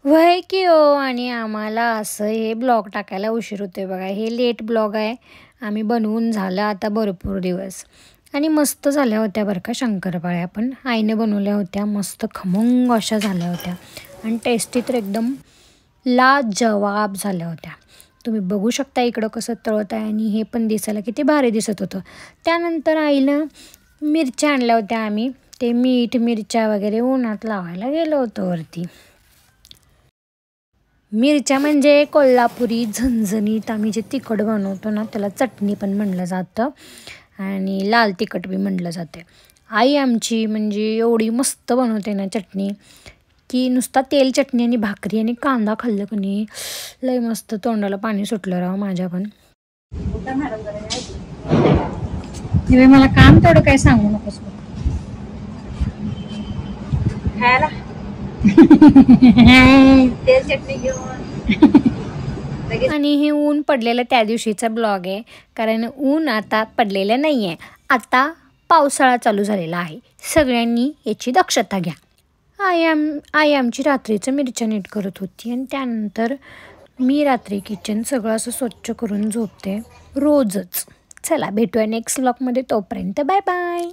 वय की हो आणि आम्हाला असं हे ब्लॉग टाकायला उशीर होतोय बघा. हे लेट ब्लॉग आहे. आम्ही बनवून झालं आता भरपूर दिवस आणि मस्त झाल्या होत्या बरं का शंकरपाळ्या. पण आईने बनवल्या होत्या, मस्त खमंग अशा झाल्या होत्या आणि टेस्टी तर एकदम लाजवाब झाल्या होत्या. तुम्ही बघू शकता इकडं कसं तळत आहे आणि हे पण दिसायला किती भारी दिसत होतं. त्यानंतर आईनं मिरच्या आणल्या होत्या. आम्ही ते मीठ मिरच्या वगैरे उन्हात लावायला गेलो होतो वरती. मिरच्या म्हणजे कोल्हापुरी झणझणीत आम्ही जे तिखट बनवतो ना त्याला चटणी पण म्हणलं जातं आणि लाल तिखट बी म्हणलं जाते. आई आमची म्हणजे एवढी मस्त बनवते ना चटणी की नुसता तेल चटणी आणि भाकरी आणि कांदा खाल्लं की नाही लय मस्त तोंडाला पाणी सुटलं राव माझ्या पण. मला काम तेवढं काही सांगू नकोस खायला. तेल चटणी घेऊन आणि हे ऊन पडलेलं त्या दिवशीचा ब्लॉग आहे. कारण ऊन आता पडलेलं नाही आहे. आता पावसाळा चालू झालेला आहे. सगळ्यांनी याची दक्षता घ्या. आई आमची रात्रीचं मिरच्या नीट करत होती आणि त्यानंतर मी रात्री किचन सगळं असं स्वच्छ करून झोपते रोजच. चला भेटूया नेक्स्ट ब्लॉगमध्ये. तोपर्यंत बाय बाय.